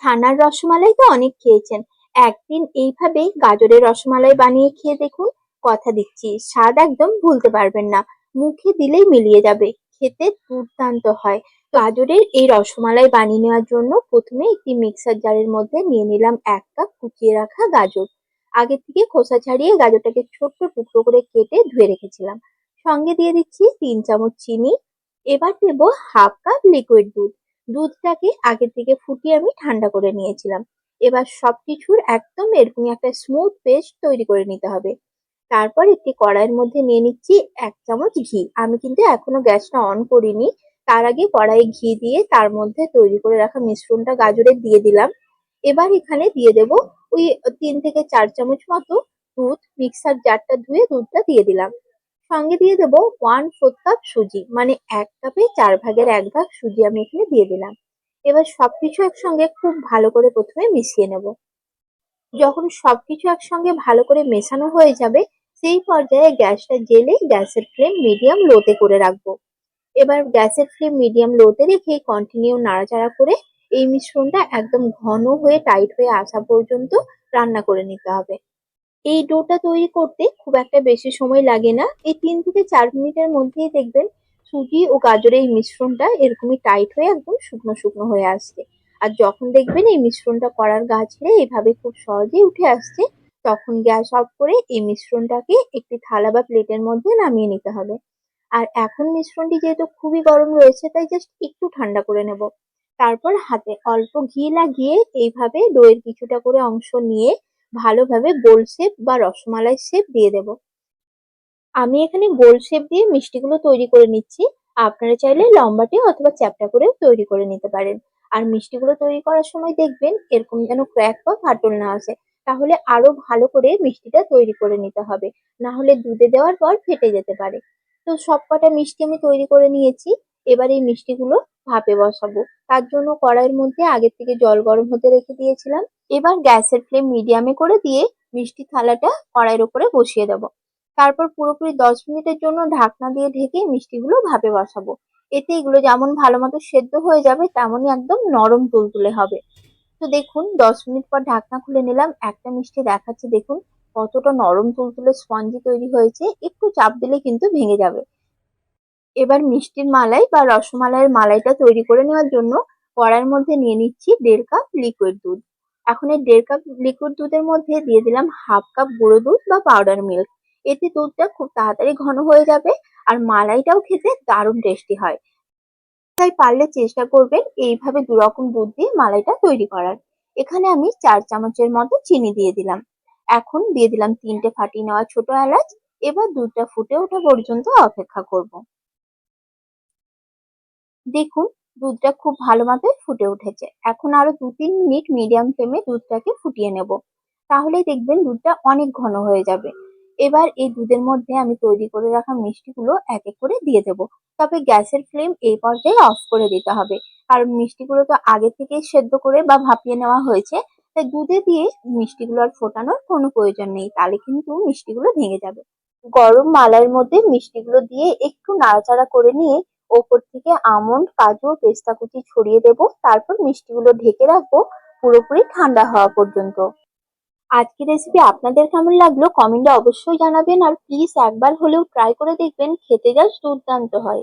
ছানার রসমালাই তো অনেক খেয়েছেন। একদিন এইভাবেই গাজরের রসমালাই বানিয়ে খেয়ে দেখুন। কথা দিচ্ছি, স্বাদ একদম ভুলতে পারবেন না। মুখে দিলেই মিলিয়ে যাবে। খেতে দুর্দান্ত হয়। গাজরের এই রসমালাই বানিয়ে নেওয়ার জন্য প্রথমে একটি মিক্সার জারের মধ্যে নিয়ে নিলাম ১ কাপ কুচিয়ে রাখা গাজর। আগে থেকে খোসা ছাড়িয়ে গাজরটাকে ছোট্ট টুকরো করে কেটে ধুয়ে রেখেছিলাম। সঙ্গে দিয়ে দিচ্ছি ৩ চামচ চিনি। এবার দেবো ১/২ কাপ লিকুইড দুধ। দুধটাকে আগে থেকে ফুটিয়ে আমি ঠান্ডা করে নিয়েছিলাম। এবার সবকিছুর একদম এরকমই একটা স্মুথ পেস্ট তৈরি করে নিতে হবে। তারপর একটি কড়াইয়ের মধ্যে নিয়ে নিচ্ছি ১ চামচ ঘি। আমি কিন্তু এখনো গ্যাসটা অন করিনি। তার আগে কড়াইয়ে ঘি দিয়ে তার মধ্যে তৈরি করে রাখা মিশ্রণটা গাজরের দিয়ে দিলাম। এবার এখানে দিয়ে দেব ওই ৩ থেকে ৪ চামচ মতো দুধ। মিক্সার জারটা ধুয়ে দুধটা দিয়ে দিলাম। সঙ্গে দিয়ে দেবো 1/৪ কাপ সুজি, মানে ১ কাপে ৪ ভাগের ১ ভাগ সুজি আমি এখানে দিয়ে দিলাম। এবার সবকিছু একসঙ্গে খুব ভালো করে প্রথমে মিশিয়ে নেব। যখন সবকিছু একসঙ্গে ভালো করে মেশানো হয়ে যাবে, সেই পর্যায়ে গ্যাসটা জ্বেলে গ্যাসের ফ্লেম মিডিয়াম লোতে করে রাখবো। এবার গ্যাসের ফ্লেম মিডিয়াম লোতে রেখে কন্টিনিউ নাড়াচাড়া করে এই মিশ্রণটা একদম ঘন হয়ে টাইট হয়ে আসা পর্যন্ত রান্না করে নিতে হবে। এই ডোটা তৈরি করতে খুব একটা বেশি সময় লাগে না। এই ৩ থেকে ৪ মিনিটের মধ্যেই দেখবেন সুজি ও গাজরের এই মিশ্রণটা এরকমই টাইট হয়ে একদম শুকনো শুকনো হয়ে আসছে। আর যখন দেখবেন এই মিশ্রণটা কড়ার গা ছেড়ে এভাবে খুব সহজেই উঠে আসছে, তখন গ্যাস অফ করে এই মিশ্রণটাকে একটি থালা বা প্লেটের মধ্যে নামিয়ে নিতে হবে। আর এখন মিশ্রণটি যেহেতু খুবই গরম রয়েছে, তাই জাস্ট একটু ঠান্ডা করে নেব। তারপর হাতে অল্প ঘি লাগিয়ে এইভাবে ডোয়ের কিছুটা করে অংশ নিয়ে ভালোভাবে গোল শেপ বা রসমালাই শেপ দিয়ে দেব। আমি এখানে গোল শেপ দিয়ে মিষ্টিগুলো তৈরি করে নিচ্ছি। আপনারা চাইলে লম্বাটে অথবা চ্যাপ্টা করেও তৈরি করে নিতে পারেন। আর মিষ্টিগুলো তৈরি করার সময় দেখবেন এরকম যেন ক্র্যাক বা ফাটল না আসে। তাহলে আরো ভালো করে মিষ্টিটা তৈরি করে নিতে হবে। না হলে দুধে দেওয়ার পর ফেটে যেতে পারে। তো সবকটা মিষ্টি আমি তৈরি করে নিয়েছি। এবার এই মিষ্টিগুলো ভাপে বসাবো। তার জন্য কড়াইয়ের মধ্যে আগে থেকে জল গরম হতে রেখে দিয়েছিলাম। এবার গ্যাসের ফ্লেম মিডিয়ামে করে দিয়ে মিষ্টি থালাটা কড়াইয়ের উপরে বসিয়ে দেবো। তারপর পুরোপুরি ১০ মিনিটের জন্য ঢাকনা দিয়ে ঢেকে মিষ্টিগুলো ভাপে বসাবো। এতে এগুলো যেমন ভালো মতো সেদ্ধ হয়ে যাবে, তেমনই একদম নরম তুলতুলে হবে। তো দেখুন ১০ মিনিট পর ঢাকনা খুলে নিলাম। একটা মিষ্টি দেখাচ্ছে, দেখুন কতটা নরম তুলতুলে স্পঞ্জি তৈরি হয়েছে। একটু চাপ দিলে কিন্তু ভেঙে যাবে। এবার মিষ্টির মালাই বা রসমালাইয়ের মালাইটা তৈরি করে নেওয়ার জন্য কড়াইয়ের মধ্যে নিয়ে নিচ্ছি ১.৫ কাপ লিকুইড দুধ। এখন এই ১.৫ কাপ লিকুইড দুধের মধ্যে দিয়ে দিলাম ১/২ কাপ গুঁড়ো দুধ বা পাউডার মিল্ক। এতে দুধটা খুব তাড়াতাড়ি ঘন হয়ে যাবে আর মালাইটাও খেতে দারুণ টেস্টি হয়। তাই পারলে চেষ্টা করবেন এইভাবে দুরকম দুধ দিয়ে মালাইটা তৈরি করার। এখানে আমি ৪ চামচের মতো চিনি দিয়ে দিলাম। এখন দিয়ে দিলাম ৩টে ফাটিয়ে নেওয়া ছোট এলাচ। এবার দুধটা ফুটে ওঠা পর্যন্ত অপেক্ষা করব। দেখুন দুধটা খুব ভালো মতো ফুটে উঠেছে। এখন আরো ২-৩ মিনিট মিডিয়াম ফ্লেমে দুধটাকে ফুটিয়ে নেব। তাহলেই দেখবেন দুধটা অনেক ঘন হয়ে যাবে। এবার এই দুধের মধ্যে আমি তৈরি করে রাখা মিষ্টিগুলো এক এক করে দিয়ে দেব। তবে গ্যাসের ফ্লেম এই পর্যায়ে অফ করে দিতে হবে। কারণ মিষ্টিগুলো তো আগে থেকেই সেদ্ধ করে বা ভাপিয়ে নেওয়া হয়েছে। তাই দুধে দিয়ে মিষ্টিগুলো আর ফোটানোর কোনো প্রয়োজন নেই। তাহলে কিন্তু মিষ্টিগুলো ভেঙে যাবে। গরম মালাইয়ের মধ্যে মিষ্টিগুলো দিয়ে একটু নাড়াচাড়া করে নিয়ে ওপর থেকে আমন্ড, কাজু ও পেস্তা কুচি ছড়িয়ে দেব। তারপর মিষ্টিগুলো ঢেকে রাখবো পুরোপুরি ঠান্ডা হওয়া পর্যন্ত। আজকের রেসিপি আপনাদের কেমন লাগলো কমেন্টে অবশ্যই জানাবেন। আর প্লিজ একবার হলেও ট্রাই করে দেখবেন, খেতে জাস্ট দুর্দান্ত হয়।